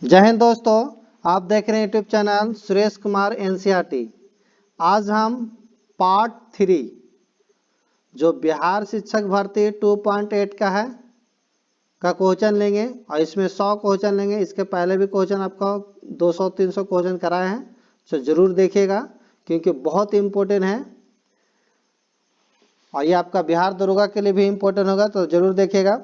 जय हिंद दोस्तों, आप देख रहे हैं YouTube channel Suresh Kumar NCERT. आज हम पार्ट 3 जो बिहार शिक्षक भर्ती 2.8 का है का क्वेश्चन लेंगे और इसमें 100 क्वेश्चन लेंगे। इसके पहले भी क्वेश्चन आपका 200-300 क्वेश्चन कराए हैं, तो जरूर देखिएगा क्योंकि बहुत इम्पोर्टेंट है और ये आपका बिहार दरोगा के लिए भी इम्पोर्टेंट होगा, तो जरूर देखिएगा।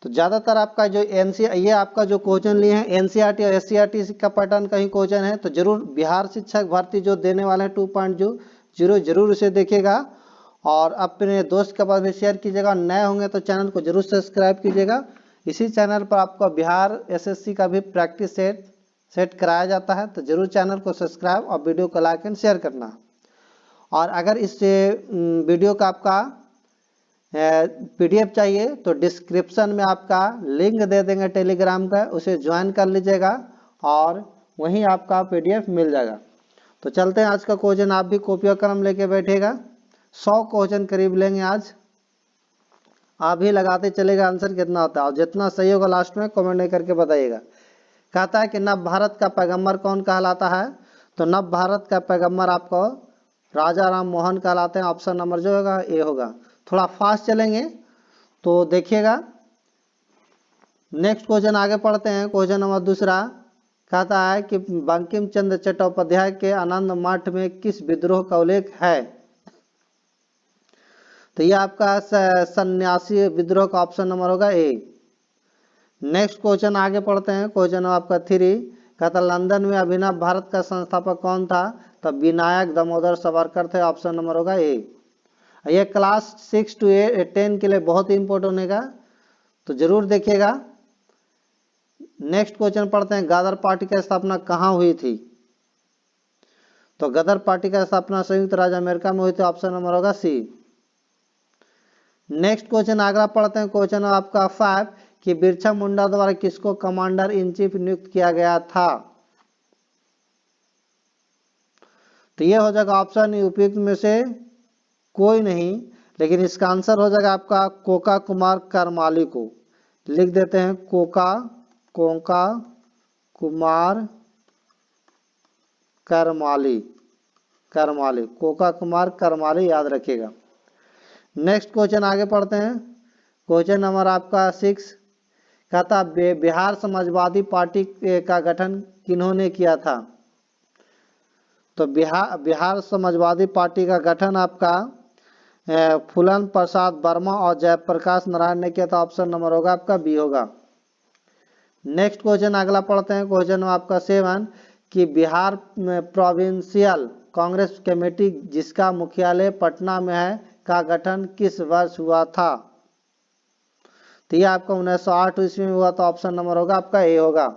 तो ज़्यादातर आपका जो ये आपका जो क्वेश्चन लिए हैं एनसीईआरटी और एससीईआरटी का पैटर्न का ही क्वेश्चन है, तो जरूर बिहार शिक्षक भर्ती जो देने वाले हैं 2.0 जरूर इसे देखिएगा और अपने दोस्त के पास भी शेयर कीजिएगा। नए होंगे तो चैनल को जरूर सब्सक्राइब कीजिएगा। इसी चैनल पर आपका बिहार एसएससी का भी प्रैक्टिस सेट कराया जाता है, तो जरूर चैनल को सब्सक्राइब और वीडियो को लाइक एंड शेयर करना। और अगर इस वीडियो का आपका पीडीएफ चाहिए तो डिस्क्रिप्शन में आपका लिंक दे देंगे टेलीग्राम का, उसे ज्वाइन कर लीजिएगा और वहीं आपका पीडीएफ मिल जाएगा। तो चलते हैं आज का क्वेश्चन, आप भी कॉपी और कलम लेके बैठेगा। 100 क्वेश्चन करीब लेंगे आज, आप भी लगाते चलेगा आंसर कितना होता है और जितना सही होगा लास्ट में कमेंट नहीं करके बताइएगा। कहता है कि नव भारत का पैगंबर कौन कहलाता है, तो नव भारत का पैगंबर आपको राजा राम मोहन कहलाते हैं। ऑप्शन नंबर जो होगा ए होगा। थोड़ा फास्ट चलेंगे तो देखिएगा। नेक्स्ट क्वेश्चन आगे पढ़ते हैं। क्वेश्चन नंबर दूसरा कहता है कि बंकिम चंद्र चट्टोपाध्याय के आनंद मठ में किस विद्रोह का उल्लेख है, तो ये आपका सन्यासी विद्रोह का ऑप्शन नंबर होगा ए। नेक्स्ट क्वेश्चन आगे पढ़ते हैं। क्वेश्चन आपका 3 कहता लंदन में अभिनव भारत का संस्थापक कौन था, तो विनायक दामोदर सावरकर थे। ऑप्शन नंबर होगा ए। ये क्लास 6 to 10 के लिए बहुत इंपॉर्टेंट होगा, तो जरूर देखिएगा। नेक्स्ट क्वेश्चन पढ़ते हैं। गदर पार्टी की स्थापना कहाँ हुई थी, तो गदर पार्टी की स्थापना संयुक्त राज्य अमेरिका में हुई थी। ऑप्शन नंबर होगा सी। नेक्स्ट क्वेश्चन अगला पढ़ते हैं। क्वेश्चन आपका 5 कि बिरसा मुंडा द्वारा किसको कमांडर इन चीफ नियुक्त किया गया था, तो ये हो जाएगा ऑप्शन उपयुक्त में से कोई नहीं, लेकिन इसका आंसर हो जाएगा आपका कोका कुमार करमाली को। लिख देते हैं कोका कुमार करमाली कोका कुमार करमाली, याद रखिएगा। नेक्स्ट क्वेश्चन आगे पढ़ते हैं। क्वेश्चन नंबर आपका 6 कहता बिहार समाजवादी पार्टी का गठन किन्होंने किया था, तो बिहार समाजवादी पार्टी का गठन आपका फूलन प्रसाद वर्मा और जयप्रकाश नारायण ने किया था। ऑप्शन नंबर होगा आपका बी होगा। नेक्स्ट क्वेश्चन अगला पढ़ते हैं। क्वेश्चन आपका 7 कि बिहार प्रोविंशियल कांग्रेस कमेटी जिसका मुख्यालय पटना में है का गठन किस वर्ष हुआ था, तो ये आपका 1908 ईस्वी में हुआ था। ऑप्शन नंबर होगा आपका ए होगा।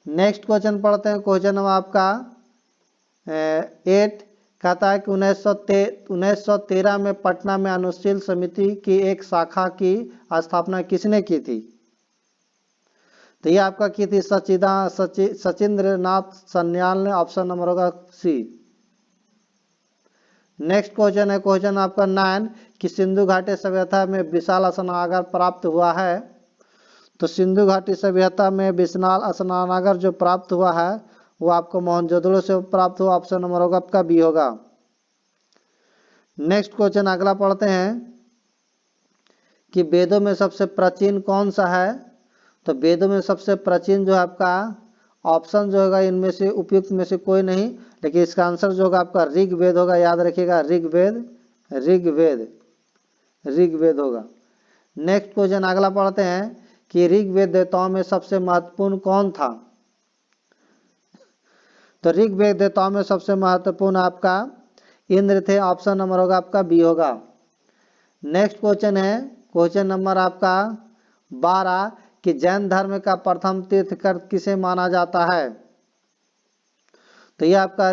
नेक्स्ट क्वेश्चन पढ़ते हैं। क्वेश्चन नंबर आपका 8 कहता है कि 1913 में पटना में अनुशील समिति की एक शाखा की स्थापना किसने की थी, तो ये आपका की थी सचिंद्र नाथ सन्याल ने। ऑप्शन नंबर होगा सी। नेक्स्ट क्वेश्चन है क्वेश्चन आपका 9 कि सिंधु घाटी सभ्यता में विशाल स्नानागार प्राप्त हुआ है, तो सिंधु घाटी सभ्यता में विशाल स्नानागार जो प्राप्त हुआ है वो आपको मोहनजोदड़ो से प्राप्त हुआ। ऑप्शन नंबर होगा आपका बी होगा। नेक्स्ट क्वेश्चन अगला पढ़ते हैं कि वेदों में सबसे प्राचीन कौन सा है, तो वेदों में सबसे प्राचीन जो है आपका ऑप्शन जो होगा इनमें से उपयुक्त में से कोई नहीं, लेकिन इसका आंसर जो होगा आपका ऋग्वेद होगा। याद रखिएगा ऋग्वेद होगा। नेक्स्ट क्वेश्चन अगला पढ़ते हैं कि ऋग्वेद देवताओं में सबसे महत्वपूर्ण कौन था, तो ऋग्वेद देवताओं में सबसे महत्वपूर्ण आपका इंद्र थे। ऑप्शन नंबर होगा आपका बी होगा। नेक्स्ट क्वेश्चन है क्वेश्चन नंबर आपका 12 कि जैन धर्म का प्रथम तीर्थकर किसे माना जाता है, तो ये आपका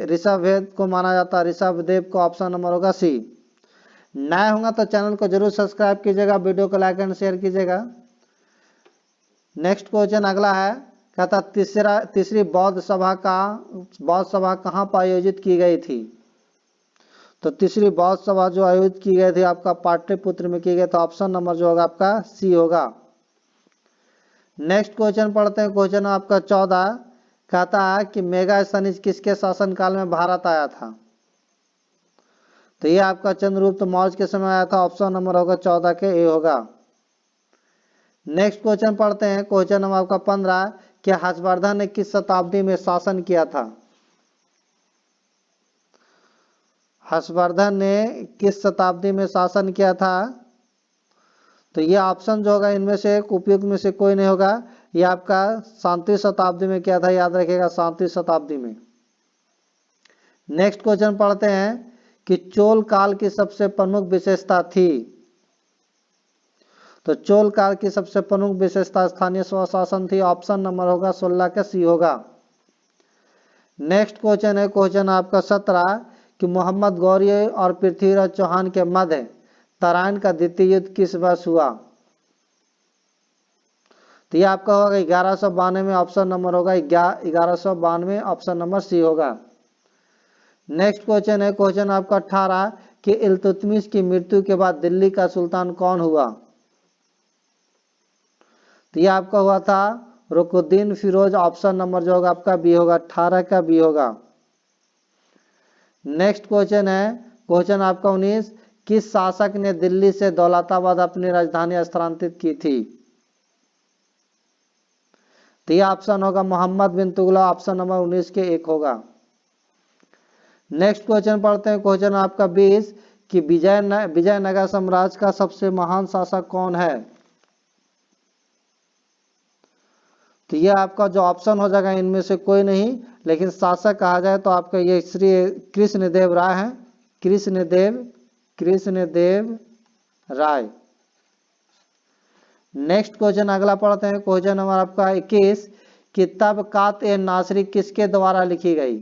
ऋषभदेव को माना जाता है। ऋषभदेव को। ऑप्शन नंबर होगा सी। नए होगा तो चैनल को जरूर सब्सक्राइब कीजिएगा, वीडियो को लाइक एंड शेयर कीजिएगा। नेक्स्ट क्वेश्चन अगला है कहता तीसरी बौद्ध सभा कहाँ पर आयोजित की गई थी, तो तीसरी बौद्ध सभा जो आयोजित की गई थी आपका पाटलिपुत्र में की गई, तो ऑप्शन नंबर जो होगा आपका सी होगा। नेक्स्ट क्वेश्चन पढ़ते हैं। क्वेश्चन आपका 14 कहता है कि मेगास्थनीज किसके शासनकाल में भारत आया था? तो ये आपका चंद्रगुप्त मौर्य के समय आया था। ऑप्शन नंबर होगा 14 के ए होगा। नेक्स्ट क्वेश्चन पढ़ते हैं। क्वेश्चन नंबर आपका 15 कि हर्षवर्धन ने किस शताब्दी में शासन किया था? हर्षवर्धन ने किस शताब्दी में शासन किया था? तो ये ऑप्शन जो होगा इनमें से उपयुक्त में से कोई नहीं होगा। ये आपका 37वीं शताब्दी में किया था, याद रखिएगा 37वीं शताब्दी में। नेक्स्ट क्वेश्चन पढ़ते हैं कि चोल काल की सबसे प्रमुख विशेषता थी। तो चोल काल की सबसे प्रमुख विशेषता स्थानीय स्वशासन थी। ऑप्शन नंबर होगा 16 का सी होगा। नेक्स्ट क्वेश्चन है क्वेश्चन आपका 17 कि मोहम्मद गौरी और पृथ्वीराज चौहान के मध्य तराइन का द्वितीय युद्ध किस वर्ष हुआ? तो ये आपका होगा 1192 में। ऑप्शन नंबर होगा 1192, ऑप्शन नंबर सी होगा। नेक्स्ट क्वेश्चन है क्वेश्चन आपका 18 कि इल्तुतमिश की मृत्यु के बाद दिल्ली का सुल्तान कौन हुआ? तो ये आपका हुआ था रुकुद्दीन फिरोज। ऑप्शन नंबर जो होगा आपका बी होगा, 18 का बी होगा। नेक्स्ट क्वेश्चन है क्वेश्चन आपका 19 किस शासक ने दिल्ली से दौलताबाद अपनी राजधानी स्थानांतरित की थी? तो ये ऑप्शन होगा मोहम्मद बिन तुगलक। ऑप्शन नंबर 19 के एक होगा। नेक्स्ट क्वेश्चन पढ़ते हैं क्वेश्चन आपका 20 कि विजयनगर साम्राज्य का सबसे महान शासक कौन है? तो ये आपका जो ऑप्शन हो जाएगा इनमें से कोई नहीं, लेकिन शासक कहा जाए तो आपका ये श्री कृष्णदेव राय है। कृष्णदेव राय। नेक्स्ट क्वेश्चन अगला पढ़ते हैं क्वेश्चन नंबर आपका 21 कि तबकात ए नासरी किसके द्वारा लिखी गई?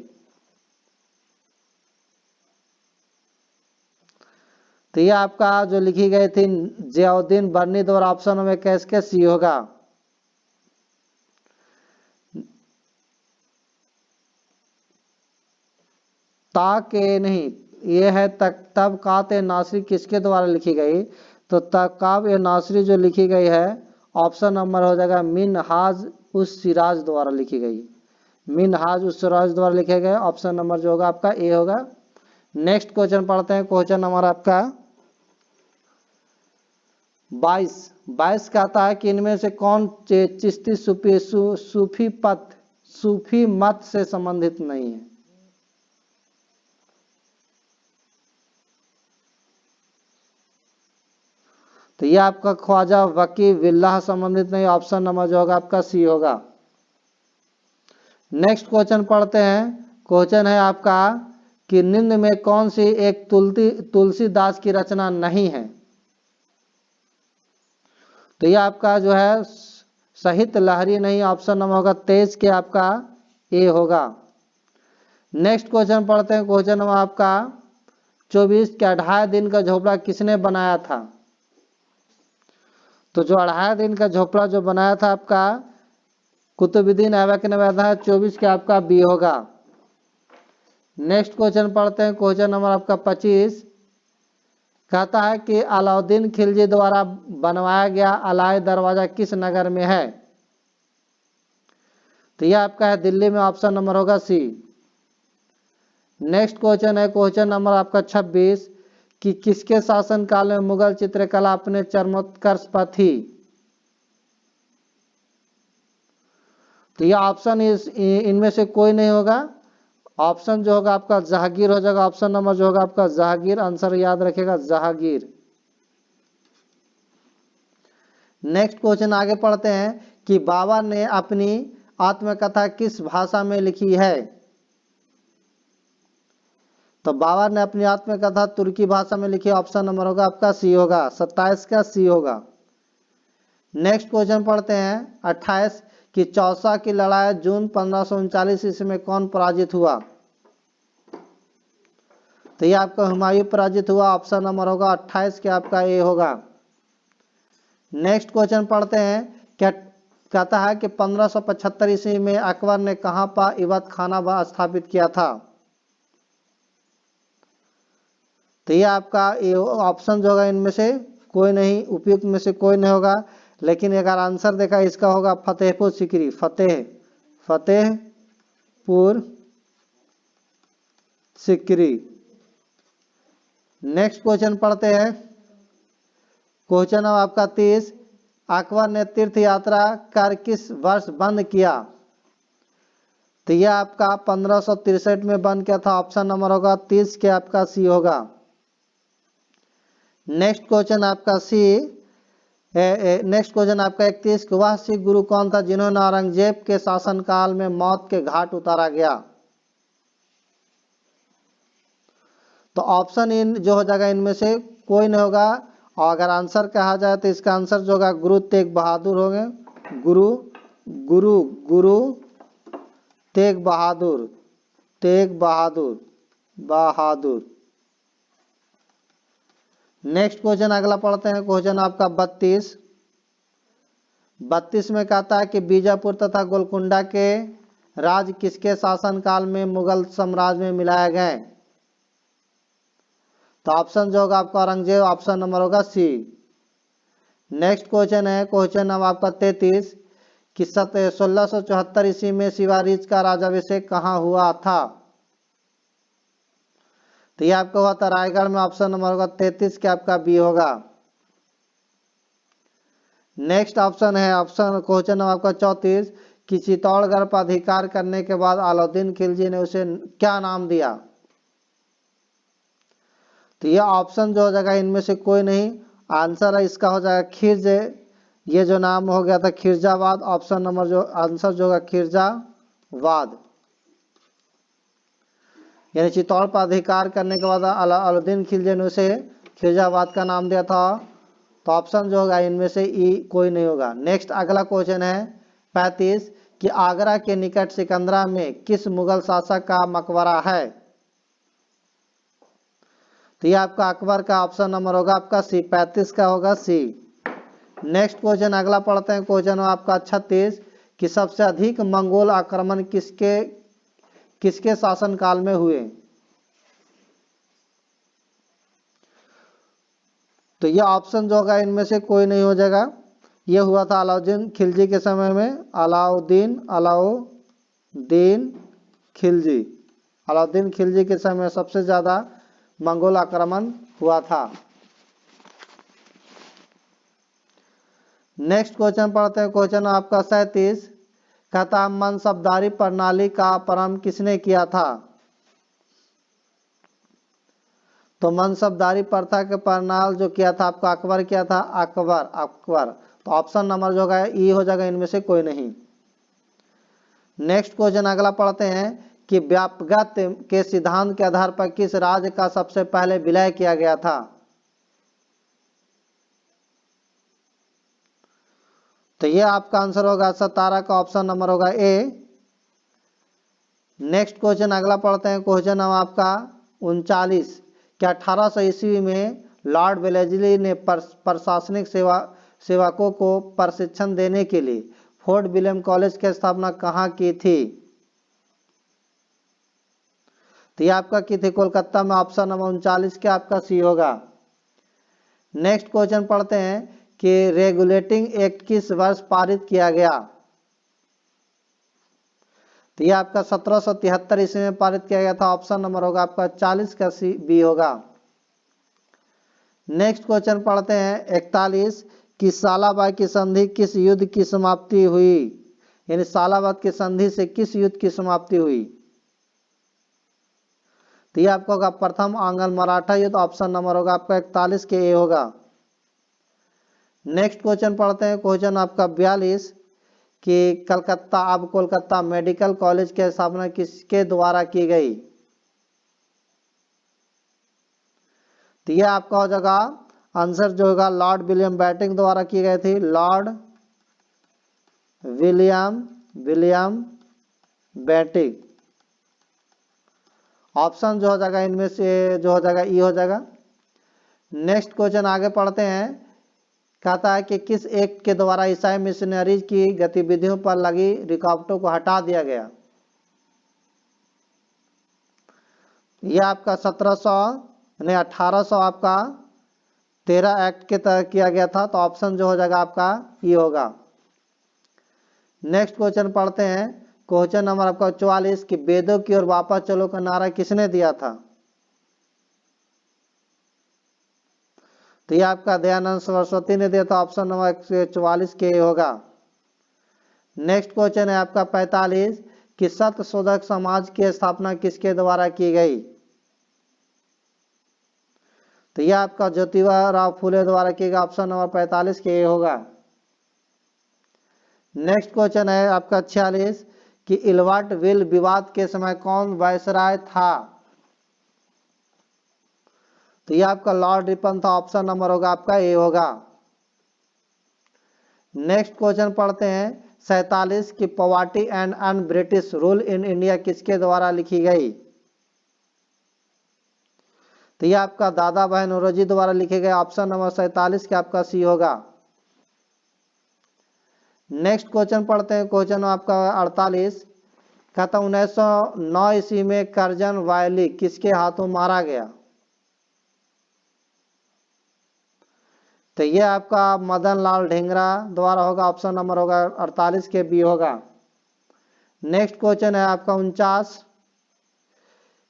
तो ये आपका जो लिखी गई थी जियाउद्दीन बर्नी द्वारा। ऑप्शन नंबर कैसे सी होगा। ताके नहीं, ये है तबकात ए नासरी किसके द्वारा लिखी गई? तो तबकात ए नासरी जो लिखी गई है ऑप्शन नंबर हो जाएगा मिनहाज उस सिराज द्वारा लिखी गई। मिनहाज उस सिराज द्वारा लिखे गए। ऑप्शन नंबर जो होगा आपका ए होगा। नेक्स्ट क्वेश्चन पढ़ते हैं क्वेश्चन नंबर आपका 22 कहता है कि इनमें से कौन चिश्ती सूफी मत से संबंधित नहीं है? तो ये आपका ख्वाजा वकी बिल्लाह संबंधित नहीं। ऑप्शन नंबर जो होगा आपका सी होगा। नेक्स्ट क्वेश्चन पढ़ते हैं। क्वेश्चन है आपका कि निम्न में कौन सी एक तुलसीदास की रचना नहीं है? तो ये आपका जो है साहित्य लहरी नहीं। ऑप्शन नंबर होगा 23 के आपका ए होगा। नेक्स्ट क्वेश्चन पढ़ते हैं क्वेश्चन नंबर आपका 24 के 28 दिन का झोपड़ा किसने बनाया था? तो जो 28 दिन का झोपड़ा जो बनाया था आपका कुतुबुद्दीन ऐबक ने बनाया था। 24 के आपका बी होगा। नेक्स्ट क्वेश्चन पढ़ते हैं क्वेश्चन नंबर आपका 25 कहता है कि अलाउद्दीन खिलजी द्वारा बनवाया गया अलाई दरवाजा किस नगर में है? तो यह आपका है दिल्ली में। ऑप्शन नंबर होगा सी। नेक्स्ट क्वेश्चन है क्वेश्चन नंबर आपका 26 कि किसके शासनकाल में मुगल चित्रकला अपने चरमोत्कर्ष पर थी? तो यह ऑप्शन इनमें से कोई नहीं होगा। ऑप्शन जो होगा आपका जहांगीर हो जाएगा। ऑप्शन नंबर जो होगा आपका जहांगीर, आंसर याद रखेगा जहांगीर। नेक्स्ट क्वेश्चन आगे पढ़ते हैं कि बाबर ने अपनी आत्मकथा किस भाषा में लिखी है? तो बाबर ने अपनी आत्मकथा तुर्की भाषा में लिखी। ऑप्शन नंबर होगा आपका सी होगा। 27 का सी होगा। नेक्स्ट क्वेश्चन पढ़ते हैं 28 कि चौसा की लड़ाई जून 1539 ईस्वी में कौन पराजित हुआ? तो ये आपका हुमायूं पराजित हुआ। ऑप्शन नंबर होगा 28 के आपका ए होगा। नेक्स्ट क्वेश्चन पढ़ते हैं क्या कहता है कि 1575 ईस्वी में अकबर ने कहां पर इबत खाना स्थापित किया था? तो ये आपका ऑप्शन जो होगा इनमें से कोई नहीं, उपयुक्त में से कोई नहीं होगा। लेकिन अगर आंसर देखा इसका होगा फतेहपुर सीकरी, फतेहपुर सीकरी। नेक्स्ट क्वेश्चन पढ़ते हैं। क्वेश्चन है आपका 30, अकबर ने तीर्थ यात्रा कर किस वर्ष बंद किया? तो यह आपका 1563 में बंद किया था। ऑप्शन नंबर होगा 30 के आपका सी होगा। नेक्स्ट क्वेश्चन आपका 31, वह सिख गुरु कौन था जिन्होंने औरंगजेब के शासनकाल में मौत के घाट उतारा गया? तो ऑप्शन इन जो हो जाएगा इनमें से कोई नहीं होगा। और अगर आंसर कहा जाए तो इसका आंसर जो होगा गुरु तेग बहादुर होंगे। गुरु तेग बहादुर। नेक्स्ट क्वेश्चन अगला पढ़ते हैं। क्वेश्चन आपका 32 में कहता है कि बीजापुर तथा गोलकुंडा के राज किसके शासनकाल में मुगल साम्राज्य में मिलाए गए? तो ऑप्शन जो होगा आपका औरंगजेब, ऑप्शन नंबर होगा सी। नेक्स्ट क्वेश्चन है क्वेश्चन नंबर आपका 33 कि 1674 ईस्वी में शिवारीच का राजाभिषेक कहाँ हुआ था? तो ये आपका हुआ था रायगढ़ में। ऑप्शन नंबर होगा 33 के आपका बी होगा। नेक्स्ट ऑप्शन है क्वेश्चन नंबर आपका 34 कि चित्तौड़गढ़ पर अधिकार करने के बाद अलाउद्दीन खिलजी ने उसे क्या नाम दिया? तो ये ऑप्शन जो हो जाएगा इनमें से कोई नहीं। आंसर है इसका हो जाएगा खिर्ज। ये जो नाम हो गया था खिरजावाद। ऑप्शन नंबर जो आंसर जो होगा खिरजावाद। यानी चित्तौड़ पर अधिकार करने के बाद अलाउद्दीन खिलजी ने उसे खिरजावाद का नाम दिया था। तो ऑप्शन जो होगा इनमें से ई कोई नहीं होगा। नेक्स्ट अगला क्वेश्चन है 35 कि आगरा के निकट सिकंदरा में किस मुगल शासक का मकबरा है? तो ये आपका अकबर का ऑप्शन नंबर होगा आपका सी, 35 का होगा सी। नेक्स्ट क्वेश्चन अगला पढ़ते हैं। क्वेश्चन आपका 36 कि सबसे अधिक मंगोल आक्रमण किसके शासनकाल में हुए? तो ये ऑप्शन जो होगा इनमें से कोई नहीं हो जाएगा। ये हुआ था अलाउद्दीन खिलजी के समय में। अलाउद्दीन खिलजी के समय में सबसे ज्यादा मंगोल आक्रमण हुआ था। नेक्स्ट क्वेश्चन पढ़ते हैं। क्वेश्चन आपका 37 कहता मनसबदारी प्रणाली का प्रारंभ किसने किया था? तो मनसबदारी प्रथा के प्रणाली जो किया था आपका अकबर किया था। अकबर। तो ऑप्शन नंबर जो होगा ई हो जाएगा, इनमें से कोई नहीं। नेक्स्ट क्वेश्चन अगला पढ़ते हैं कि व्यापगत के सिद्धांत के आधार पर किस राज्य का सबसे पहले विलय किया गया था? तो ये आपका आंसर होगा सतारा का ऑप्शन नंबर होगा ए। नेक्स्ट क्वेश्चन अगला पढ़ते हैं। क्वेश्चन आपका 39 कि 1800 ईस्वी में लॉर्ड वेलेस्ली ने प्रशासनिक सेवकों को प्रशिक्षण देने के लिए फोर्ट विलियम कॉलेज की स्थापना कहाँ की थी? तो ये आपका की थी कोलकाता में। ऑप्शन नंबर 39 के आपका सी होगा। नेक्स्ट क्वेश्चन पढ़ते हैं कि रेगुलेटिंग एक्ट किस वर्ष पारित किया गया? तो ये आपका 1773 ईस्वी में पारित किया गया था। ऑप्शन नंबर होगा आपका 40 का सी बी होगा। नेक्स्ट क्वेश्चन पढ़ते हैं 41 कि सालाबाद की संधि किस युद्ध की समाप्ति हुई? यानी सालाबाद की संधि से किस युद्ध की समाप्ति हुई? तो ये आपका होगा प्रथम आंग्ल मराठा युद्ध। ऑप्शन नंबर होगा आपका 41 के ए होगा। नेक्स्ट क्वेश्चन पढ़ते हैं। क्वेश्चन आपका 42 कि कोलकाता मेडिकल कॉलेज की स्थापना किसके द्वारा की गई? तो ये आपका हो जाएगा आंसर जो होगा लॉर्ड विलियम बेंटिंक द्वारा की गई थी। Lord William Bentinck. ऑप्शन जो हो जाएगा इनमें से जो हो जाएगा ई हो जाएगा। नेक्स्ट क्वेश्चन आगे पढ़ते हैं। कहता है कि किस एक्ट के द्वारा ईसाई मिशनरीज की गतिविधियों पर लगी रुकावटों को हटा दिया गया? यह आपका 1800 आपका 13 एक्ट के तहत किया गया था, तो ऑप्शन जो हो जाएगा आपका ये होगा। नेक्स्ट क्वेश्चन पढ़ते हैं, क्वेश्चन नंबर आपका 44 कि वेदों की ओर वापस चलो का नारा किसने दिया था? तो ये आपका दयानंद सरस्वती ने दिया था, ऑप्शन नंबर 44 के होगा। नेक्स्ट क्वेश्चन है आपका 45 कि सत्य शोधक समाज की स्थापना किसके द्वारा की गई? तो यह आपका ज्योतिबा राव फुले द्वारा किया गया, ऑप्शन नंबर 45 के होगा। नेक्स्ट क्वेश्चन है आपका 46 कि इल्वाट विल विवाद के समय कौन वायसराय था? तो यह आपका लॉर्ड रिपन था, ऑप्शन नंबर होगा आपका ए होगा। नेक्स्ट क्वेश्चन पढ़ते हैं 47 कि poverty and un British rule in India किसके द्वारा लिखी गई? तो यह आपका दादा भाई नौरोजी द्वारा लिखे गए, ऑप्शन नंबर 47 के आपका सी होगा। नेक्स्ट क्वेश्चन पढ़ते हैं, क्वेश्चन आपका 48 कहता 1909 ईस्वी में करजन वायली किसके हाथों मारा गया? तो ये आपका मदन लाल ढींगरा द्वारा होगा, ऑप्शन नंबर होगा 48 के बी होगा। नेक्स्ट क्वेश्चन है आपका 49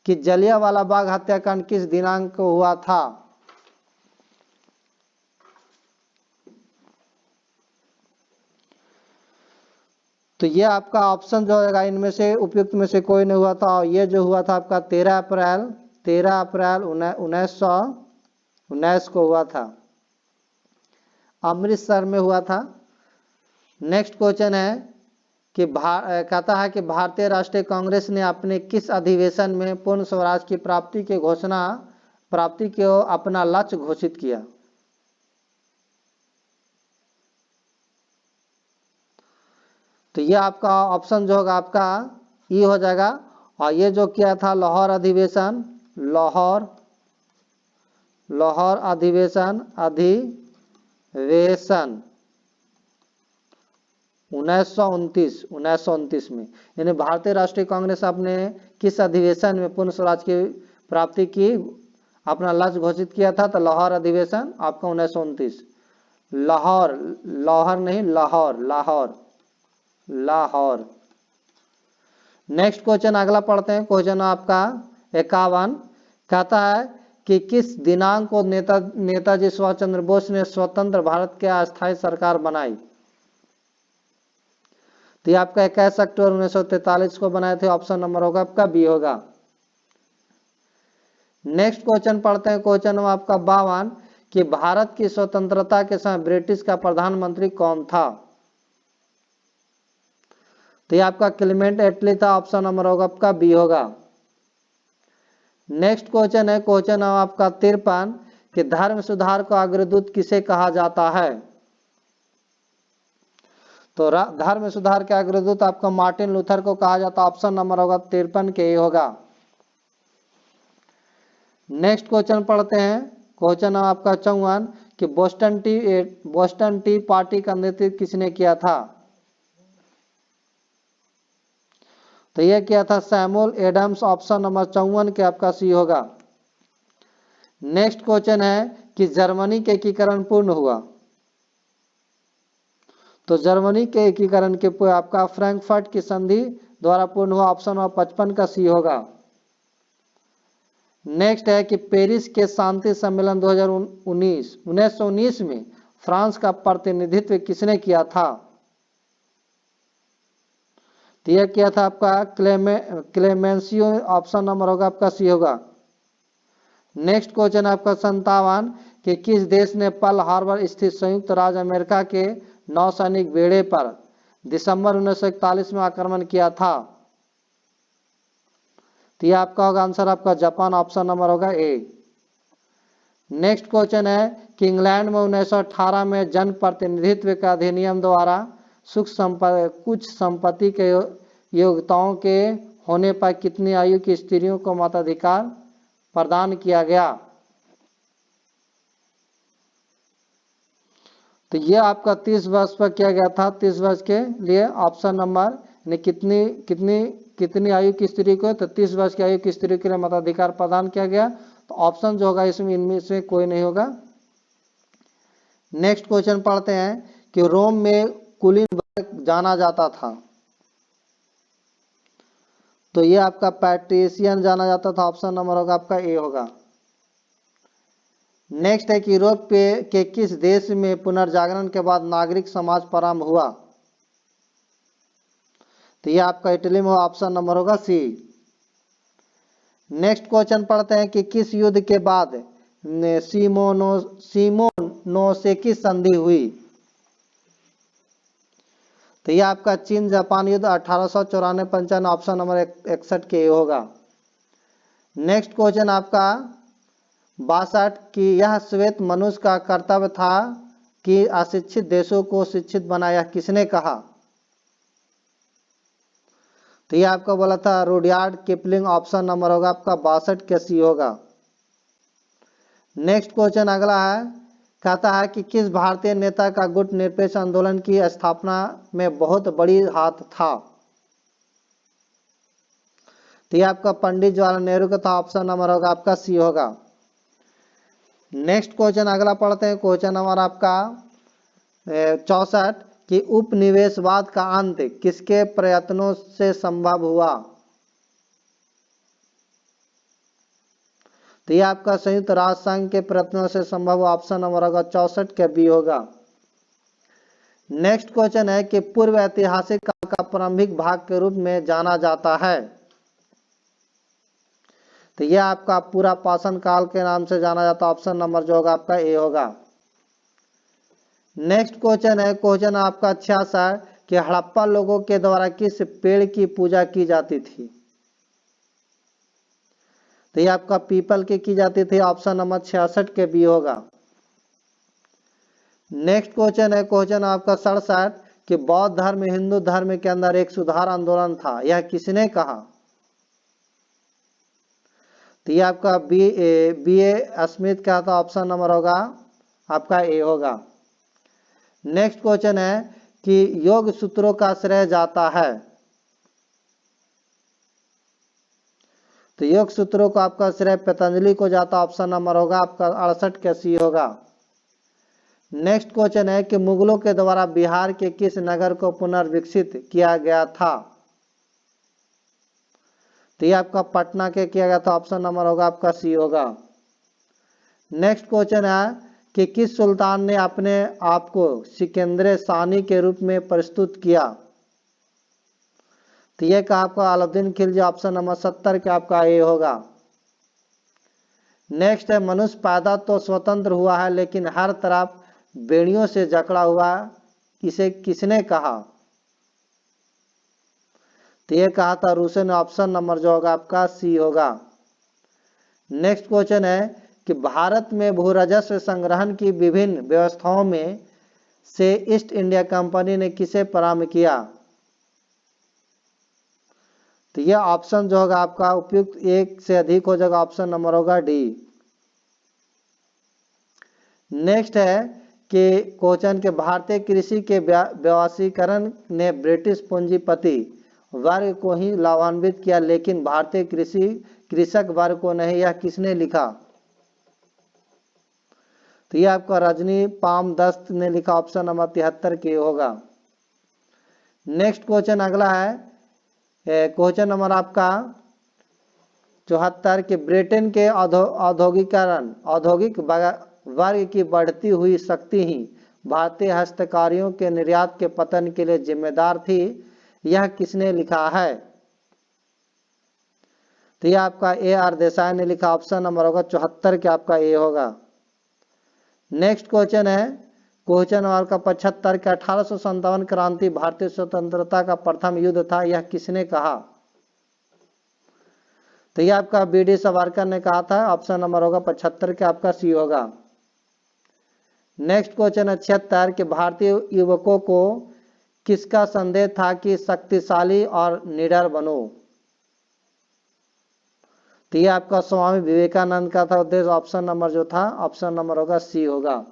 कि जलियांवाला बाग हत्याकांड किस दिनांक को हुआ था? तो ये आपका ऑप्शन जो होगा इनमें से उपयुक्त में से कोई नहीं हुआ था, और ये जो हुआ था आपका 13 अप्रैल 1919 को हुआ था, अमृतसर में हुआ था। नेक्स्ट क्वेश्चन है कि कहता है कि भारतीय राष्ट्रीय कांग्रेस ने अपने किस अधिवेशन में पूर्ण स्वराज की प्राप्ति को अपना लक्ष्य घोषित किया? तो ये आपका ऑप्शन जो होगा आपका ई हो जाएगा, और ये जो किया था लाहौर अधिवेशन 1929 में, यानी भारतीय राष्ट्रीय कांग्रेस अपने किस अधिवेशन में पूर्ण स्वराज की प्राप्ति की अपना लक्ष्य घोषित किया था? तो लाहौर अधिवेशन आपका 1929। लाहौर। नेक्स्ट क्वेश्चन अगला पढ़ते हैं, क्वेश्चन आपका 51 कहता है कि किस दिनांक को नेताजी सुभाष चंद्र बोस ने स्वतंत्र भारत की अस्थायी सरकार बनाई? तो ये आपका 21 अक्टूबर 1943 को बनाए थे, ऑप्शन नंबर होगा आपका बी होगा। नेक्स्ट क्वेश्चन पढ़ते हैं, क्वेश्चन नंबर आपका 52 कि भारत की स्वतंत्रता के समय ब्रिटिश का प्रधानमंत्री कौन था? तो ये आपका क्लेमेंट एटली था, ऑप्शन नंबर होगा आपका बी होगा। नेक्स्ट क्वेश्चन है क्वेश्चन आपका 53 कि धर्म सुधार का अग्रदूत किसे कहा जाता है? तो धर्म सुधार के अग्रदूत आपका मार्टिन लूथर को कहा जाता, ऑप्शन नंबर होगा 53 के होगा। नेक्स्ट क्वेश्चन पढ़ते हैं, क्वेश्चन आपका 54 कि बोस्टन टी पार्टी का नेतृत्व किसने किया था? तो यह किया था सैमुअल एडम्स, ऑप्शन नंबर 54 के आपका सी होगा। नेक्स्ट क्वेश्चन है कि जर्मनी के एकीकरण पूर्ण हुआ? तो जर्मनी के एकीकरण के आपका फ्रैंकफर्ट की संधि द्वारा पूर्ण हुआ, ऑप्शन नंबर 55 का सी होगा। नेक्स्ट है कि पेरिस के शांति सम्मेलन 1919 में फ्रांस का प्रतिनिधित्व किसने किया था? तो यह किया था आपका क्लेमेंसियो, ऑप्शन नंबर होगा आपका सी होगा। नेक्स्ट क्वेश्चन आपका 57 कि किस देश ने पर्ल हार्बर स्थित संयुक्त राज्य अमेरिका के नौसैनिक बेड़े पर दिसंबर 1941 में आक्रमण किया था? तो यह आपका होगा आंसर आपका जापान, ऑप्शन नंबर होगा ए। नेक्स्ट क्वेश्चन है कि इंग्लैंड में 1918 में जन प्रतिनिधित्व का अधिनियम द्वारा कुछ संपत्ति के योग्यताओं के होने पर कितनी आयु की स्त्रियों को मताधिकार प्रदान किया गया? तो यह आपका 30 वर्ष पर किया गया था, 30 वर्ष के लिए ऑप्शन नंबर ने कितनी आयु की स्त्री को? तो 30 वर्ष की आयु की स्त्री के लिए मताधिकार प्रदान किया गया। तो ऑप्शन जो होगा इसमें इनमें से कोई नहीं होगा। नेक्स्ट क्वेश्चन पढ़ते हैं कि रोम में कुलीन वर्ग जाना जाता था। तो ये आपका पैट्रिशियन जाना जाता था, ऑप्शन नंबर होगा आपका ए होगा। नेक्स्ट है कि यूरोप के किस देश में पुनर्जागरण के बाद नागरिक समाज प्रारंभ हुआ। तो ये आपका इटली में, ऑप्शन नंबर होगा सी। नेक्स्ट क्वेश्चन पढ़ते हैं कि किस युद्ध के बाद सिमोनोसेकी संधि हुई। तो ये आपका चीन जापान युद्ध 1894-95, ऑप्शन नंबर 61 के होगा। नेक्स्ट क्वेश्चन आपका 62 कि यह श्वेत मनुष्य का कर्तव्य था कि अशिक्षित देशों को शिक्षित बनाया, किसने कहा। तो ये आपका बोला था रुडयार्ड किपलिंग, ऑप्शन नंबर होगा आपका 62 के सी होगा। नेक्स्ट क्वेश्चन अगला है, कहता है कि किस भारतीय नेता का गुट निरपेक्ष आंदोलन की स्थापना में बहुत बड़ी हाथ था। तो ये आपका पंडित जवाहरलाल नेहरू का था, ऑप्शन नंबर होगा आपका सी होगा। नेक्स्ट क्वेश्चन अगला पढ़ते हैं, क्वेश्चन नंबर आपका 64 कि उपनिवेशवाद का अंत किसके प्रयत्नों से संभव हुआ। तो ये आपका संयुक्त राष्ट्र संघ के प्रयत्नों से संभव हुआ, ऑप्शन नंबर होगा 64 के बी होगा। नेक्स्ट क्वेश्चन है कि पूर्व ऐतिहासिक काल का प्रारंभिक भाग के रूप में जाना जाता है। तो यह आपका पूरा पाषाण काल के नाम से जाना जाता है, ऑप्शन नंबर जो होगा आपका ए होगा। नेक्स्ट क्वेश्चन है, क्वेश्चन आपका 66 कि हड़प्पा लोगों के द्वारा किस पेड़ की पूजा की जाती थी। तो ये आपका पीपल की जाती थी, ऑप्शन नंबर 66 के बी होगा। नेक्स्ट क्वेश्चन है, क्वेश्चन आपका 67 कि बौद्ध धर्म हिंदू धर्म के अंदर एक सुधार आंदोलन था, यह किसने कहा। तो ये आपका बी ए स्मिथ का था, ऑप्शन नंबर होगा आपका ए होगा। नेक्स्ट क्वेश्चन है कि योग सूत्रों का श्रेय जाता है। तो योग सूत्रों को आपका श्रेय पतंजलि को जाता, ऑप्शन नंबर होगा आपका 68 के सी होगा। नेक्स्ट क्वेश्चन है कि मुगलों के द्वारा बिहार के किस नगर को पुनर्विकसित किया गया था। तो ये आपका पटना के किया गया था, ऑप्शन नंबर होगा आपका सी होगा। नेक्स्ट क्वेश्चन है कि किस सुल्तान ने अपने आप को सिकंदर सानी के रूप में प्रस्तुत किया। तो ये का आपका अलाउद्दीन खिलजी, ऑप्शन नंबर 70 के आपका ए होगा। नेक्स्ट है मनुष्य पैदा तो स्वतंत्र हुआ है लेकिन हर तरफ बेड़ियों से जकड़ा हुआ, इसे किसने कहा। तो ये कहा था रूसो ने, ऑप्शन नंबर जो होगा आपका सी होगा। नेक्स्ट क्वेश्चन है कि भारत में भू राजस्व संग्रहण की विभिन्न व्यवस्थाओं में से ईस्ट इंडिया कंपनी ने किसे प्रारंभ किया। तो यह ऑप्शन जो होगा आपका उपयुक्त एक से अधिक हो जाएगा, ऑप्शन नंबर होगा डी। नेक्स्ट है कि क्वेश्चन के भारतीय कृषि के व्यवसायीकरण ने ब्रिटिश पूंजीपति वर्ग को ही लाभान्वित किया लेकिन भारतीय कृषक वर्ग को नहीं, यह किसने लिखा। तो यह आपका रजनी पाम दस्त ने लिखा, ऑप्शन नंबर 73 के होगा। नेक्स्ट क्वेश्चन अगला है, क्वेश्चन नंबर आपका 74 कि ब्रिटेन के औद्योगिकरण औद्योगिक वर्ग की बढ़ती हुई शक्ति ही भारतीय हस्तकारियों के निर्यात के पतन के लिए जिम्मेदार थी, यह किसने लिखा है। तो यह आपका ए आर देसाई ने लिखा, ऑप्शन नंबर होगा 74 के आपका ए होगा। नेक्स्ट क्वेश्चन है, क्वेश्चन नंबर का 75 के 1857 क्रांति भारतीय स्वतंत्रता का प्रथम युद्ध था, यह किसने कहा। तो यह आपका बी डी सावरकर ने कहा था, ऑप्शन नंबर होगा 75 के आपका सी होगा। नेक्स्ट क्वेश्चन है 76 कि भारतीय युवकों को किसका संदेश था कि शक्तिशाली और निडर बनो। तो यह आपका स्वामी विवेकानंद का था उद्देश्य, ऑप्शन नंबर जो था ऑप्शन नंबर होगा सी होगा।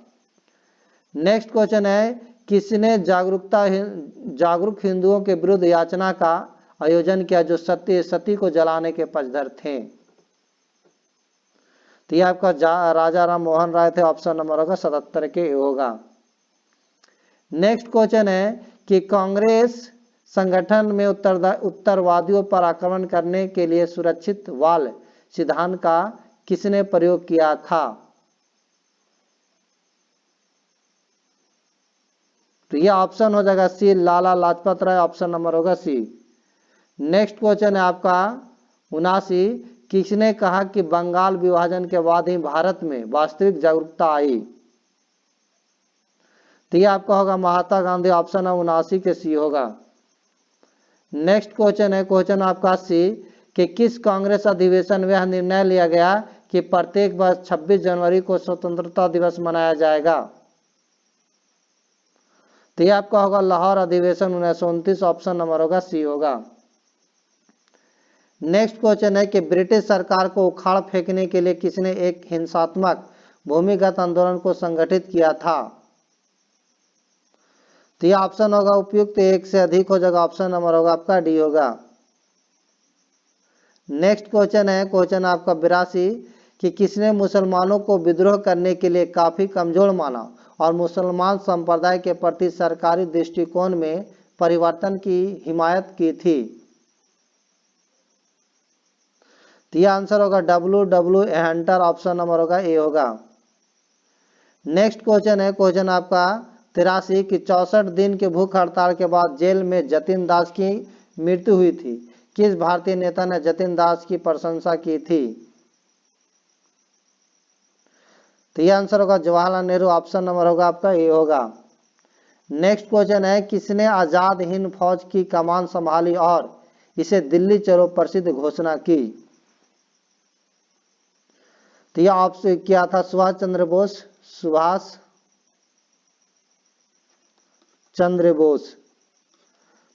नेक्स्ट क्वेश्चन है किसने जागरूक हिंदुओं के विरुद्ध याचना का आयोजन किया जो सती को जलाने के पक्षधर थे। तो यह आपका राजा राम मोहन राय थे, ऑप्शन नंबर होगा 77 के होगा। नेक्स्ट क्वेश्चन है कि कांग्रेस संगठन में उत्तरवादियों पर आक्रमण करने के लिए सुरक्षित वाल सिद्धांत का किसने प्रयोग किया था? तो ये ऑप्शन हो जाएगा सी, लाला लाजपत राय, ऑप्शन नंबर होगा सी। नेक्स्ट क्वेश्चन है आपका 79, किसने कहा कि बंगाल विभाजन के बाद ही भारत में वास्तविक जागरूकता आई? तो ये आपका होगा महात्मा गांधी, ऑप्शन 79 के सी होगा। नेक्स्ट क्वेश्चन है क्वेश्चन आपका 80, कि किस कांग्रेस अधिवेशन में यह निर्णय लिया गया कि प्रत्येक वर्ष 26 जनवरी को स्वतंत्रता दिवस मनाया जाएगा? तो ये आपका होगा लाहौर अधिवेशन 1929, ऑप्शन नंबर होगा सी होगा। नेक्स्ट क्वेश्चन है कि ब्रिटिश सरकार को उखाड़ फेंकने के लिए किसने एक हिंसात्मक भूमिगत आंदोलन को संगठित किया था? तो ये ऑप्शन होगा उपयुक्त एक से अधिक हो जाएगा, ऑप्शन नंबर होगा आपका डी होगा। नेक्स्ट क्वेश्चन है क्वेश्चन आपका 82, कि किसने मुसलमानों को विद्रोह करने के लिए काफी कमजोर माना और मुसलमान संप्रदाय के प्रति सरकारी दृष्टिकोण में परिवर्तन की हिमायत की थी? तो यह आंसर होगा डब्ल्यू हंटर, ऑप्शन नंबर होगा ए होगा। नेक्स्ट क्वेश्चन है क्वेश्चन आपका 83, कि 64 दिन के भूख हड़ताल के बाद जेल में जतिन दास की मृत्यु हुई थी, किस भारतीय नेता ने जतिन दास की प्रशंसा की थी? तो यह आंसर होगा जवाहरलाल नेहरू, ऑप्शन नंबर होगा आपका ए होगा। नेक्स्ट क्वेश्चन है किसने आजाद हिंद फौज की कमान संभाली और इसे दिल्ली चलो प्रसिद्ध घोषणा की? तो यह ऑप्शन क्या था? सुभाष चंद्र बोस, सुभाष चंद्र बोस।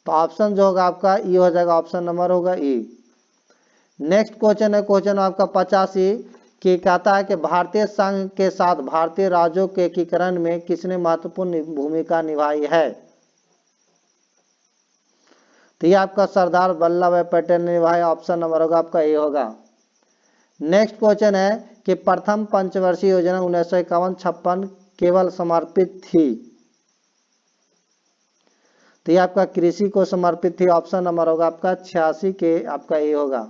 तो ऑप्शन जो होगा आपका ई हो जाएगा, ऑप्शन नंबर होगा ई। नेक्स्ट क्वेश्चन है क्वेश्चन आपका 85, कि कहता है कि भारतीय संघ के साथ भारतीय राज्यों के एकीकरण में किसने महत्वपूर्ण भूमिका निभाई है? तो ये आपका सरदार वल्लभ भाई पटेल ने निभाया, ऑप्शन नंबर होगा आपका ए होगा। नेक्स्ट क्वेश्चन है कि प्रथम पंचवर्षीय योजना 1951-56 केवल समर्पित थी? तो ये आपका कृषि को समर्पित थी, ऑप्शन नंबर होगा आपका 86 के आपका ए होगा।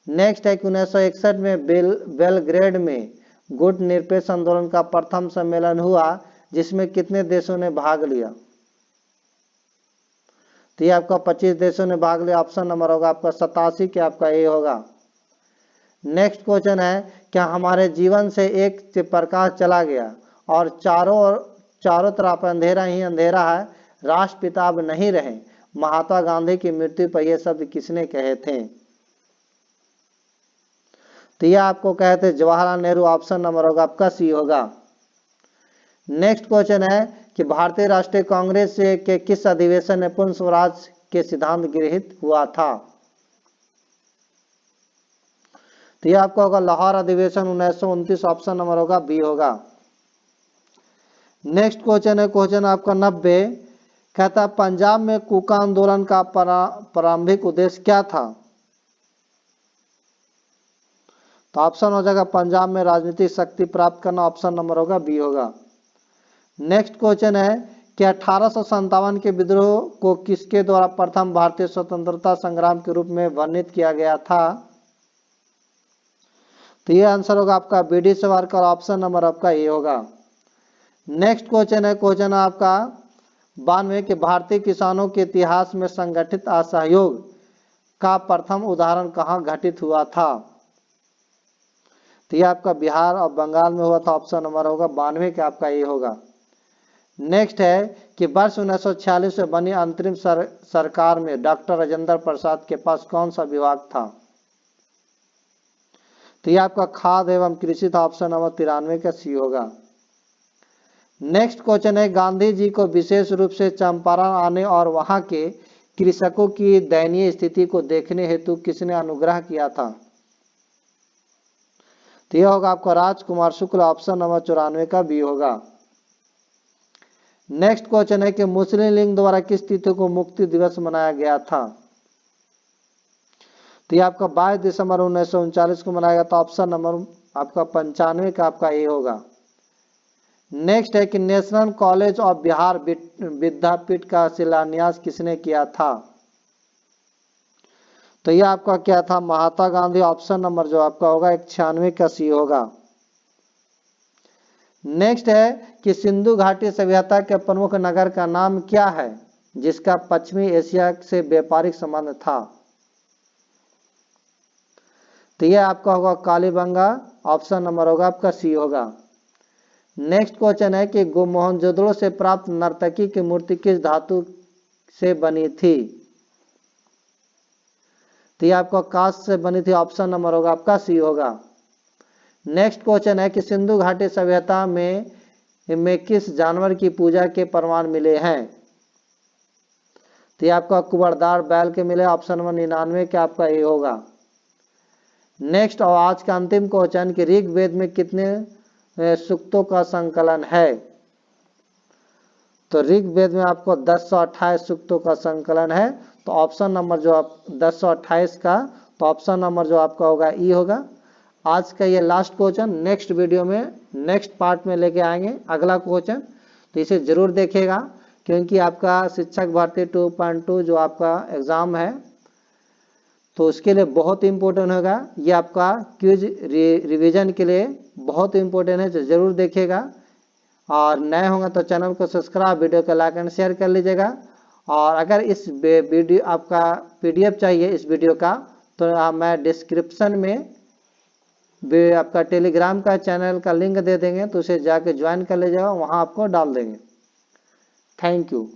नेक्स्ट है कि 1961 में बेलग्रेड में गुट निरपेक्ष आंदोलन का प्रथम सम्मेलन हुआ जिसमें कितने देशों ने भाग लिया? तो ये आपका 25 देशों ने भाग लिया, ऑप्शन नंबर होगा आपका 87 के आपका ए होगा। नेक्स्ट क्वेश्चन है क्या हमारे जीवन से एक प्रकाश चला गया और चारों तरफ अंधेरा ही अंधेरा है, राष्ट्रपिता अब नहीं रहे, महात्मा गांधी की मृत्यु पर यह शब्द किसने कहे थे? तो यह आपको कहे थे जवाहरलाल नेहरू, ऑप्शन नंबर होगा आपका सी होगा। नेक्स्ट क्वेश्चन है कि भारतीय राष्ट्रीय कांग्रेस के किस अधिवेशन में पूर्ण स्वराज के सिद्धांत गृहीत हुआ था? तो यह आपका होगा लाहौर अधिवेशन 1929, ऑप्शन नंबर होगा बी होगा। नेक्स्ट क्वेश्चन है क्वेश्चन आपका 90, कहता पंजाब में कूका आंदोलन का प्रारंभिक उद्देश्य क्या था? तो ऑप्शन हो जाएगा पंजाब में राजनीतिक शक्ति प्राप्त करना, ऑप्शन नंबर होगा बी होगा। नेक्स्ट क्वेश्चन है कि 1857 के विद्रोह को किसके द्वारा प्रथम भारतीय स्वतंत्रता संग्राम के रूप में वर्णित किया गया था? तो ये आंसर होगा आपका B D Savarkar, option number आपका ए होगा। नेक्स्ट क्वेश्चन है क्वेश्चन आपका 92, कि भारतीय किसानों के इतिहास में संगठित असहयोग का प्रथम उदाहरण कहाँ घटित हुआ था? तो ये आपका बिहार और बंगाल में हुआ था, ऑप्शन नंबर होगा 92 के आपका ये होगा। नेक्स्ट है कि वर्ष 1946 में बनी अंतरिम सरकार में डॉक्टर राजेंद्र प्रसाद के पास कौन सा विभाग था? तो ये आपका खाद्य एवं कृषि था, ऑप्शन नंबर 93 का सी होगा। नेक्स्ट क्वेश्चन है गांधी जी को विशेष रूप से चंपारण आने और वहां के कृषकों की दयनीय स्थिति को देखने हेतु किसने अनुग्रह किया था? तो यह होगा आपका राजकुमार शुक्ल, ऑप्शन नंबर 94 का बी होगा। नेक्स्ट क्वेश्चन है कि मुस्लिम लीग द्वारा किस तिथि को मुक्ति दिवस मनाया गया था? तो यह आपका 22 दिसंबर 1939 को मनाया गया था, ऑप्शन नंबर आपका 95 का आपका ए होगा। नेक्स्ट है कि नेशनल कॉलेज ऑफ बिहार विद्यापीठ का शिलान्यास किसने किया था? तो ये आपका क्या था? महात्मा गांधी। ऑप्शन नंबर जो आपका होगा 96 का सी होगा। नेक्स्ट है कि सिंधु घाटी सभ्यता के प्रमुख नगर का नाम क्या है जिसका पश्चिमी एशिया से व्यापारिक संबंध था? तो ये आपका होगा कालीबंगा। ऑप्शन नंबर होगा आपका सी होगा। नेक्स्ट क्वेश्चन है कि मोहनजोदड़ो से प्राप्त नर्तकी की मूर्ति किस धातु से बनी थी? तो ये आपका कांस्य से बनी थी। ऑप्शन नंबर होगा आपका सी होगा। नेक्स्ट क्वेश्चन है कि सिंधु घाटी सभ्यता में किस जानवर की पूजा के प्रमाण मिले हैं? तो ये आपका कुबड़दार बैल के मिले। ऑप्शन नंबर 99 का आपका ये होगा। नेक्स्ट और आज का अंतिम क्वेश्चन कि ऋग्वेद में कितने सूक्तों का संकलन है? तो ऋग्वेद में आपको 1028 सूक्तों का संकलन है। तो ऑप्शन नंबर जो आप 1028 का, तो ऑप्शन नंबर जो आपका होगा ई होगा। आज का ये लास्ट क्वेश्चन, नेक्स्ट वीडियो में नेक्स्ट पार्ट में लेके आएंगे अगला क्वेश्चन, तो इसे जरूर देखिएगा क्योंकि आपका शिक्षक भर्ती 2.2 जो आपका एग्जाम है तो उसके लिए बहुत इंपॉर्टेंट होगा। ये आपका क्विज रिवीजन के लिए बहुत इंपॉर्टेंट है, तो जरूर देखिएगा। और नए होंगे तो चैनल को सब्सक्राइब, वीडियो को लाइक एंड शेयर कर लीजिएगा। और अगर इस वीडियो आपका PDF चाहिए इस वीडियो का, तो मैं डिस्क्रिप्शन में आपका टेलीग्राम का चैनल का लिंक दे देंगे, तो उसे जाके ज्वाइन कर लीजिएगा, वहाँ आपको डाल देंगे। Thank you.